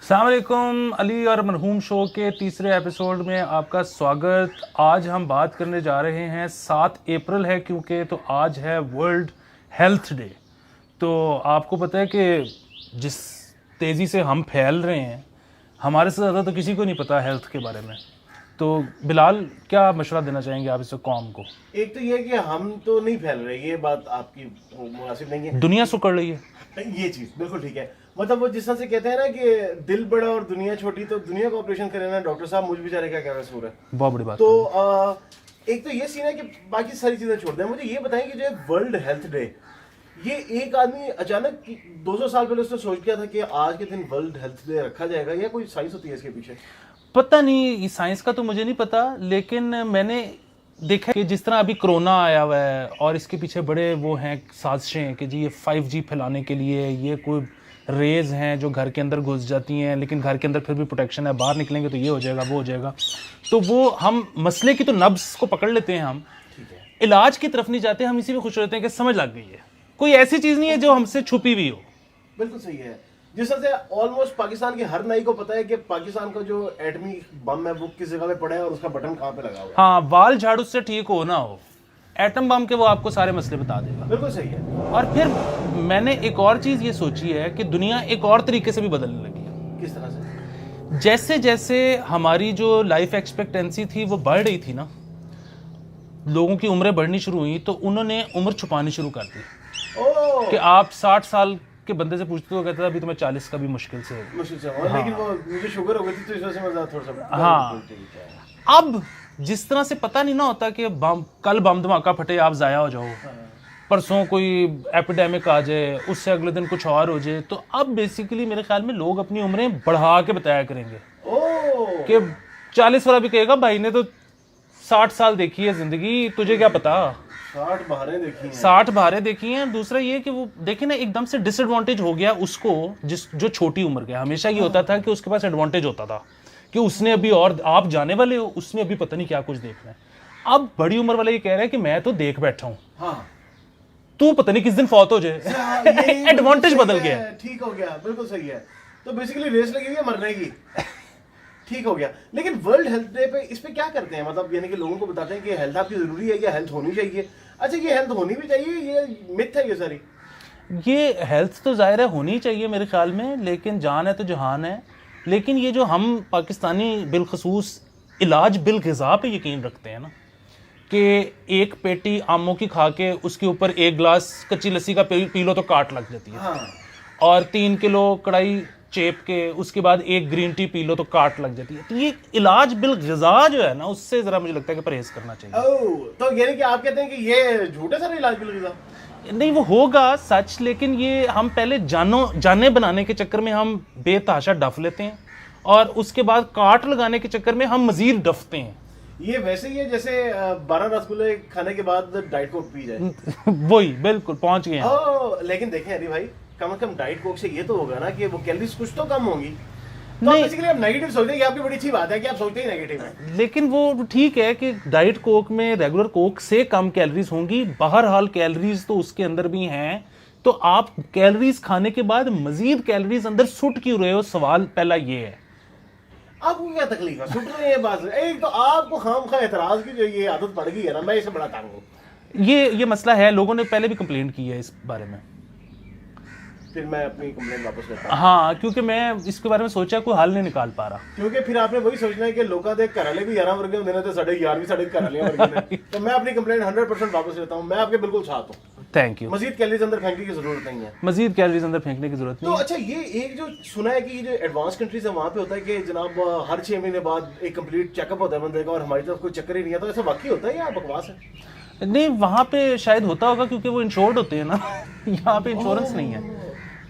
अस्सलाम वालेकुम। अली और मरहूम शो के तीसरे एपिसोड में आपका स्वागत। आज हम बात करने जा रहे हैं, 7 अप्रैल है क्योंकि तो आज है वर्ल्ड हेल्थ डे। तो आपको पता है कि जिस तेज़ी से हम फैल रहे हैं, हमारे से ज़्यादा तो किसी को नहीं पता हेल्थ के बारे में। तो बिलाल, क्या मशवरा देना चाहेंगे आप इससे कौम को? एक तो ये कि हम तो नहीं फैल रहे, ये बात आपकी मुनासिब नहीं है। दुनिया सुकड़ रही है। ये चीज बिल्कुल ठीक है। मतलब वो जिस तरह से कहते हैं ना कि दिल बड़ा और दुनिया छोटी, तो दुनिया का ऑपरेशन करे ना डॉक्टर साहब, मुझ बेचारे का क्या कसूर है। बहुत बड़ी बात तो है। एक तो ये सीन है कि बाकी सारी चीजें छोड़ दें, मुझे ये बताएं कि जो वर्ल्ड हेल्थ डे, ये एक आदमी अचानक 200 साल पहले उसने सोच किया था कि आज के दिन वर्ल्ड हेल्थ डे रखा जाएगा, या कोई साइंस होती है इसके पीछे? पता नहीं, साइंस का तो मुझे नहीं पता, लेकिन मैंने देखा कि जिस तरह अभी कोरोना आया हुआ है और इसके पीछे बड़े वो हैं साजिशें कि जी ये 5G फैलाने के लिए, ये कोई रेज हैं जो घर के अंदर घुस जाती हैं, लेकिन घर के अंदर फिर भी प्रोटेक्शन है, बाहर निकलेंगे तो ये हो जाएगा वो हो जाएगा। तो वो हम मसले की तो नब्ज़ को पकड़ लेते हैं, हम इलाज की तरफ नहीं जाते, हम इसी में खुश रहते हैं कि समझ लग गई है, कोई ऐसी चीज़ नहीं है जो हमसे छुपी हुई हो। बिल्कुल सही है। जिस तरह से ऑलमोस्ट पाकिस्तान के हर नाई को पता है कि पाकिस्तान का जो एटमी बम है वो किस जगह पे पड़ा है और उसका बटन कहाँ पे लगा हुआ है। हाँ, वाल झाड़ू से ठीक हो ना हो, एटम बम के वो आपको सारे मसले बता देगा। बिल्कुल सही है। और फिर मैंने एक और चीज़ ये सोची है कि दुनिया एक और तरीके से भी बदलने लगी है। किस तरह से? जैसे जैसे हमारी जो लाइफ एक्सपेक्टेंसी थी वो बढ़ रही थी ना, लोगों की उम्रें बढ़नी शुरू हुई, तो उन्होंने उम्र छुपानी शुरू कर दी कि आप 60 साल के बंदे से पूछते हो, कहता था अभी तुम्हें 40 का भी मुश्किल से होगा। मुश्किल से हाँ। लेकिन वो मुझे शुगर हो गई थी तो इस वजह से मैं थोड़ा सा हाँ। अब जिस तरह से पता नहीं ना होता कि कल बम धमाका फटे आप ज़ाया हो जाओ, परसों कोई एपिडेमिक आ जाए, उससे अगले दिन कुछ और हो जाए, तो अब बेसिकली मेरे ख्याल में लोग अपनी उम्रें बढ़ा के बताया करेंगे कि 40 वाला भी कहेगा भाई ने तो 60 साल देखी है जिंदगी, तुझे क्या पता। 60 बहारें देखी हैं। 60 बहारें देखी हैं। दूसरा ये कि वो देखे ना, एकदम से डिसएडवांटेज हो गया उसको जो छोटी उम्र के। हमेशा ये होता था कि उसके पास एडवांटेज होता था कि उसने अभी, और आप जाने वाले हो, उसने अभी पता नहीं क्या कुछ देखना है। अब बड़ी उम्र वाला ये कह रहा है कि मैं तो देख बैठा हूँ, हाँ, तू पता नहीं किस दिन फौत हो जाए। एडवांटेज बदल गया है। ठीक हो गया, बिल्कुल सही है। तो बेसिकली रेस लगी हुई है मरने की। ठीक हो गया। लेकिन वर्ल्ड हेल्थ डे पे इस पे क्या करते हैं? मतलब यानी कि लोगों को बताते हैं कि हेल्थ आपकी जरूरी है या हेल्थ होनी चाहिए। अच्छा, ये हेल्थ होनी भी चाहिए, ये मिथ है ये सारी? ये हेल्थ तो जाहिर है होनी चाहिए मेरे ख्याल में, लेकिन जान है तो जहान है। लेकिन ये जो हम पाकिस्तानी बिलखसूस इलाज बिल ग़िज़ा पे यकीन रखते हैं ना, कि एक पेटी आमों की खा के उसके ऊपर एक गिलास कच्ची लस्सी का पी लो तो काट लग जाती है, हाँ। और 3 किलो कढ़ाई चेप के उसके बाद एक ग्रीन टी पी लो तो काट लग जाती है। तो ये इलाज बिल ग़िज़ा जो है ना, उससे ज़रा मुझे लगता है कि परहेज करना चाहिए। ओह, तो यानी कि आप कहते हैं कि ये झूठ है सर, इलाज बिल ग़िज़ा? नहीं, वो होगा सच, लेकिन ये हम पहले जाने बनाने के चक्कर में हम बेतहाशा डफ लेते हैं, और उसके बाद काट लगाने के चक्कर में हम मजीद डफते हैं। ये वैसे ही है जैसे 12 रसगुल्ले खाने के बाद डाइट कोक पी जाए। वही बिल्कुल पहुंच गए हैं। ओह, लेकिन देखें अरे भाई, कम से कम डाइट कोक से ये तो होगा ना कि वो कैलोरीज कुछ तो कम होंगी। तो नहीं। बेसिकली आप नेगेटिव सोचते हैं, ये आपकी बड़ी अच्छी बात है कि आप सोचते ही नेगेटिव है। लेकिन वो ठीक है कि डाइट कोक में रेगुलर कोक से कम कैलोरीज होंगी, बहरहाल कैलोरीज तो उसके अंदर भी हैं। तो आप कैलोरीज खाने के बाद मजीद कैलोरीज अंदर सुट क्यों रहे हो? सवाल पहला ये है। आपको क्या तकलीफ है? सुट रही है बात। एक तो आपको खामखा एतराज की जो ये आदत पड़ गई है ना, मैं इसे बड़ा तंग हूँ। ये मसला है, लोगों ने पहले भी कंप्लेंट की है इस बारे में। फिर मैं अपनी कंप्लेंट वापस लेता हूँ। हाँ, क्योंकि मैं इसके बारे में सोचा, कोई हल नहीं निकाल पा रहा। क्योंकि फिर आपने वही सोचना है कि लोगों के घर वाले भी 11 वर्गे होंगे तो साढ़े 11 भी साढ़े घर वाले वर्गे ने। तो मैं अपनी कंप्लेंट 100% वापस लेता हूँ। मैं आपके बिल्कुल साथ हूँ। Thank you. मजीद कैलोरीज अंदर फेंकने की जरूरत नहीं है। मजीद कैलोरीज अंदर फेंकने की जरूरत तो नहीं है। अच्छा, ये एक जो सुना है कि ये जो एडवांस कंट्रीज है वहाँ पे होता है कि जनाब हर 6 महीने बाद एक कंप्लीट चेकअप होता है बंदे का, और हमारी तरफ कोई चक्कर ही नहीं है। तो ऐसा वाकई होता है या बकवास है? नहीं, वहाँ पे शायद होता होगा क्योंकि वो इंश्योर्ड होते हैं ना। यहाँ पे इंश्योरेंस नहीं है।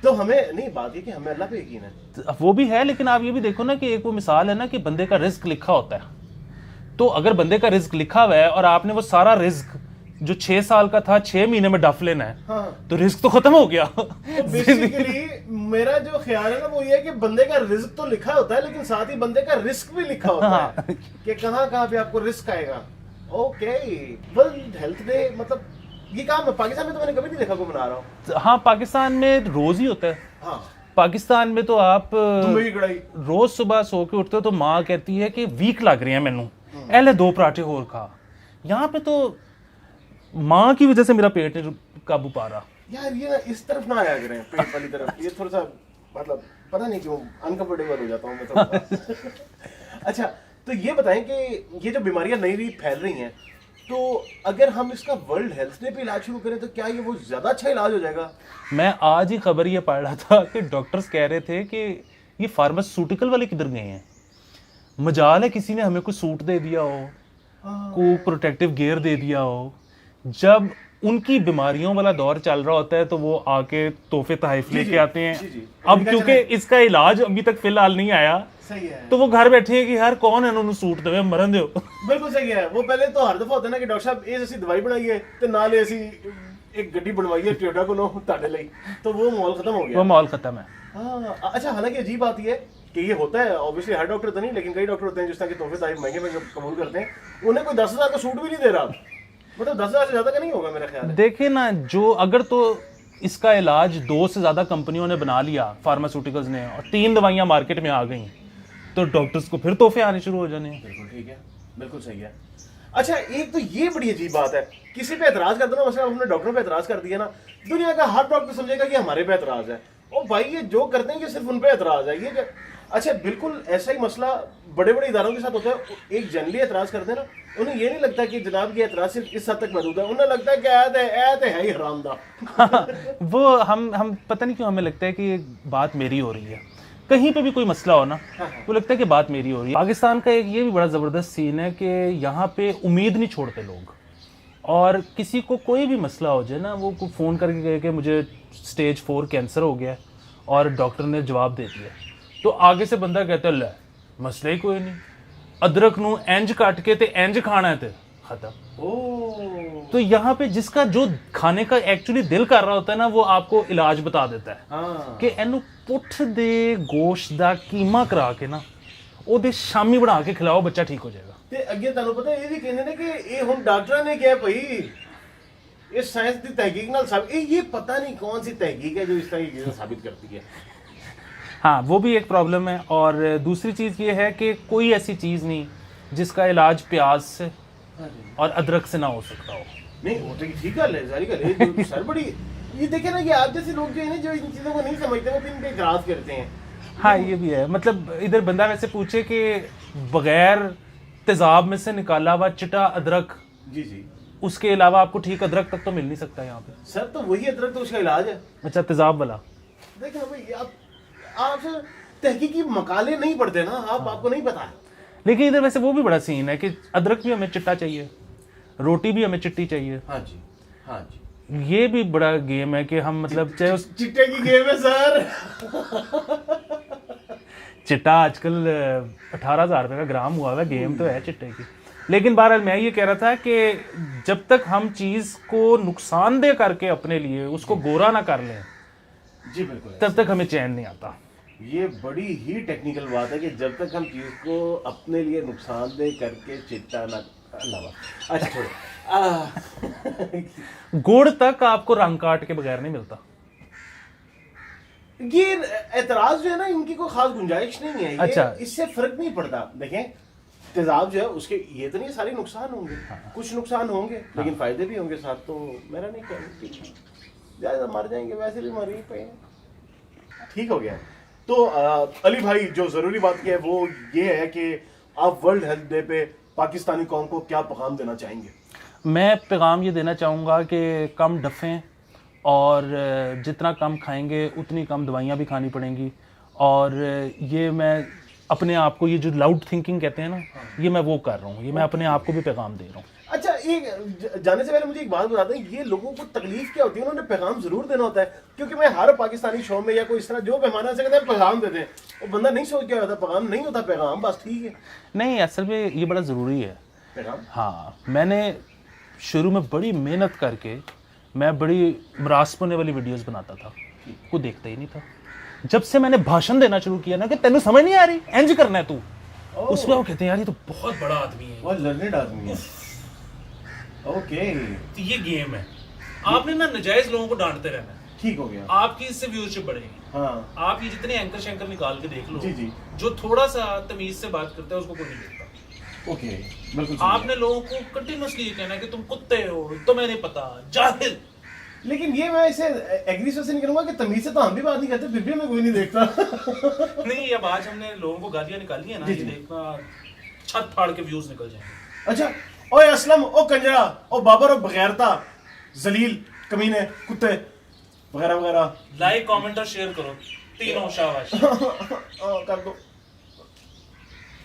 तो हमें नहीं, बात ये कि हमें अल्लाह पे यकीन है। तो वो भी है, लेकिन आप ये भी देखो ना कि एक वो मिसाल है ना कि बंदे का रिस्क लिखा होता है। तो अगर बंदे का रिस्क लिखा हुआ है और आपने वो सारा रिस्क जो 6 साल का था 6 महीने में डफ लेना है, हाँ। तो रिस्क तो खत्म हो गया। तो बेसिकली मेरा जो ख्याल है ना वो ये है कि बंदे का रिस्क तो लिखा होता है, लेकिन साथ ही बंदे का रिस्क भी लिखा होता है कि कहाँ कहाँ पे आपको रिस्क आएगा। ओके, वर्ल्ड हेल्थ डे मतलब ये काम पाकिस्तान में तो मैंने कभी नहीं देखा को मना रहा हूँ। हाँ, पाकिस्तान में रोज ही होता है। हाँ, पाकिस्तान में तो आप तुम्बे की कढ़ाई रोज सुबह सो के उठते हो तो माँ कहती है कि वीक लग रही है मैनू एले 2 पराठे और खा। यहाँ पे तो माँ की वजह से मेरा पेट नहीं काबू पा रहा। यार ये ना इस तरफ ना आया करें, पेट वाली तरफ, ये थोड़ा सा मतलब पता नहीं क्यों अनकंफर्टेबल हो जाता हूँ मैं थोड़ा। अच्छा तो ये बताएं कि ये जो बीमारियां नई नई फैल रही हैं, तो अगर हम इसका वर्ल्ड हेल्थ डे पे इलाज शुरू करें तो क्या ये वो ज्यादा अच्छा इलाज हो जाएगा? मैं आज ही खबर ये पढ़ रहा था कि डॉक्टर्स कह रहे थे कि ये फार्मास्यूटिकल वाले किधर गए हैं। मजाल है किसी ने हमें कोई सूट दे दिया हो, कोई प्रोटेक्टिव गियर दे दिया हो। जब उनकी बीमारियों वाला दौर चल रहा होता है तो वो आके तोहफे तहफ लेके आते हैं। जी। अब क्योंकि इसका इलाज अभी तक फिलहाल नहीं आया, सही है, तो वो घर बैठे हैं कि यार कौन है उन्होंने सूट देवे मरन दो। बिल्कुल सही है। वो पहले तो हर दफा होता है ना कि डॉक्टर साहब ये ऐसी दवाई बनाई है ते नाल ऐसी एक गड्डी बनवाई है टोयोटा को ताड़े ਲਈ, तो वो मॉल खत्म हो गया। वो मॉल खत्म है। हाँ अच्छा, हालांकि अजीब बात ये है कि ये होता है, ऑब्वियसली हर डॉक्टर तो नहीं, लेकिन कई डॉक्टर होते हैं जिस तरह के तोहफे तारीफ महंगे महंगे कबूल करते हैं, उन्हें कोई 10,000 का सूट भी नहीं दे रहा। मतलब 10,000 से ज्यादा का नहीं होगा मेरा ख्याल है। देखिए ना, जो अगर तो इसका इलाज 2 से ज्यादा कंपनियों ने बना लिया फार्मास्यूटिकल्स ने और 3 दवाइयां मार्केट में आ गई तो डॉक्टर्स को फिर तोहफे आने शुरू हो जाने हैं। बिल्कुल ठीक है, बिल्कुल सही है। अच्छा एक तो ये बड़ी अजीब बात है, किसी पे एतराज कर दो ना, मतलब हमने डॉक्टरों पे एतराज कर दिया ना, दुनिया का हर डॉक्टर समझेगा कि हमारे पे एतराज है। ओ भाई ये जो करते हैं कि सिर्फ उन पे एतराज है, ये अच्छा बिल्कुल ऐसा ही मसला बड़े बड़े इदारों के साथ होता है। एक जनरली एतराज करते हैं ना, उन्हें ये नहीं लगता कि जनाब ये एतराज सिर्फ इस हद तक महदूद है, उन्हें लगता है कि ऐत है ही हरामदा। वो हम पता नहीं क्यों हमें लगता है कि ये बात मेरी हो रही है। कहीं पे भी कोई मसला हो ना, वो लगता है कि बात मेरी हो रही है। पाकिस्तान का एक ये भी बड़ा ज़बरदस्त सीन है कि यहाँ पे उम्मीद नहीं छोड़ते लोग, और किसी को कोई भी मसला हो जाए ना, वो फ़ोन करके कहे कि मुझे स्टेज 4 कैंसर हो गया और डॉक्टर ने जवाब दे दिया, तो आगे से बंदा कहता है ले मसला ही कोई नहीं, अदरक नू इंज काट के ते इंज खाना है ते खत्म। तो यहाँ पे जिसका जो खाने का एक्चुअली दिल कर रहा होता है ना, वो आपको इलाज बता देता है हाँ। कि एनू पुठ दे गोश्त दा कीमा करा के ना ओदे शामी बना के खिलाओ, बच्चा ठीक हो जाएगा। ते अगे तुहानू पता ये भी कहने ने कि ये हुण डॉक्टरां ने क्या भाई ये साइंस की तहकीक नाल साबित, ये पता नहीं कौन सी तहकीक है जो इस तरह की चीजें साबित करती है। हाँ वो भी एक प्रॉब्लम है। और दूसरी चीज़ ये है कि कोई ऐसी चीज़ नहीं जिसका इलाज प्याज से और अदरक से ना हो सकता हो। नहीं वो तो ठीक है, जारी कर ये जो सर बड़ी ये देखे ना कि आप जैसे लोग जो है ना जो इन चीजों को नहीं समझते वो इन पे इतराज करते हैं। हाँ ये भी है। मतलब इधर बंदा वैसे पूछे कि बगैर तेजाब में से निकाला हुआ चिटा अदरक, जी जी, उसके अलावा आपको ठीक अदरक तक तो मिल नहीं सकता यहाँ पे। सर तो वही अदरक तो उसका इलाज है। अच्छा तेजाब वाला। देखिए ना भाई आप तहकीकी मकाले नहीं पढ़ते ना, आपको नहीं पता है। लेकिन इधर वैसे वो भी बड़ा सीन है कि अदरक भी हमें चिट्टा चाहिए, रोटी भी हमें चिट्टी चाहिए। हाँ जी, हाँ जी, ये भी बड़ा गेम है कि हम मतलब चाहे उस चिट्टे की गेम है सर। चिट्टा आजकल 18,000 रुपये का ग्राम हुआ है, गेम तो है चिट्टे की। लेकिन बहरहाल मैं ये कह रहा था कि जब तक हम चीज़ को नुकसानदेह करके अपने लिए उसको गोरा ना कर लें, जी बिल्कुल, तब तक हमें चैन नहीं आता। ये बड़ी ही टेक्निकल बात है कि जब तक हम चीज को अपने लिए नुकसानदेह करके चिट्टा ना अलावा। अच्छा छोड़ो। गुड़ तक आपको रंग काट के बगैर नहीं मिलता। ये एतराज जो है ना, इनकी कोई खास गुंजाइश नहीं है। अच्छा। इससे फर्क नहीं पड़ता। देखें तेजाब जो है उसके ये तो नहीं सारे नुकसान होंगे, कुछ नुकसान होंगे लेकिन फायदे भी होंगे साथ। तो मेरा नहीं कहना ज्यादा मर जाएंगे, वैसे भी मर ही पे, ठीक हो गया। तो अली भाई जो जरूरी बात की है वो ये है कि आप वर्ल्ड हेल्थ डे पे पाकिस्तानी कौम को क्या पैगाम देना चाहेंगे? मैं पैगाम ये देना चाहूँगा कि कम डफें और जितना कम खाएंगे उतनी कम दवाइयाँ भी खानी पड़ेंगी। और ये मैं अपने आप को, ये जो लाउड थिंकिंग कहते हैं ना, ये मैं वो कर रहा हूँ, ये मैं अपने आप को भी पैगाम दे रहा हूँ। अच्छा एक जाने से पहले मुझे एक बात बता दें, ये लोगों को तकलीफ क्या होती है? उन्होंने पैगाम जरूर देना होता है, क्योंकि मैं हर पाकिस्तानी शो में या कोई इस तरह जो मेहमान से कहते हैं पैगाम दे दें, वो बंदा नहीं सोच क्या होता, पैगाम नहीं होता, पैगाम बस ठीक है। नहीं असल में ये बड़ा ज़रूरी है पैगाम। हाँ मैंने शुरू में बड़ी मेहनत करके मैं बड़ी मरासप होने वाली वीडियोस बनाता था, कोई देखता ही नहीं था। जब से मैंने भाषण देना शुरू किया ना कि तेनू समझ नहीं आ रही, इंज करना है तू, उसमें वो कहते हैं यार ये तो बहुत बड़ा आदमी है, बहुत लर्नेड आदमी है। ओके तो ये गेम है, आपने ना नजायज लोगों को डांटते रहना है। ठीक हो गया। आपकी इससे व्यूअरशिप बढ़ेगी। हाँ आप ये जितने एंकर शैंकर निकाल के देख लो, जी जी, जो थोड़ा सा तमीज से बात करता है उसको कोई नहीं देखता। ओके बिल्कुल सही है। आपने लोगों को कंटिन्यूअसली ये कहना है कि तुम कुत्ते हो, तुम्हें नहीं पता, जाहिल। लेकिन ये मैं इसे एग्री से नहीं करूंगा कि तमीज से तो हम भी बात नहीं करते, फिर भी हमें कोई नहीं देखता। नहीं, अब आज हमने लोगों को गालियां निकाली है ना, जी, ये जी। देखना छत फाड़ के व्यूज निकल जाएंगे। अच्छा, ओए असलम, ओ कंजरा, ओ बाबर, ओ बगैरता, जलील, कमीने, कुत्ते वगैरह वगैरह। लाइक, कमेंट और शेयर करो, तीनों शाबाश। कर दो।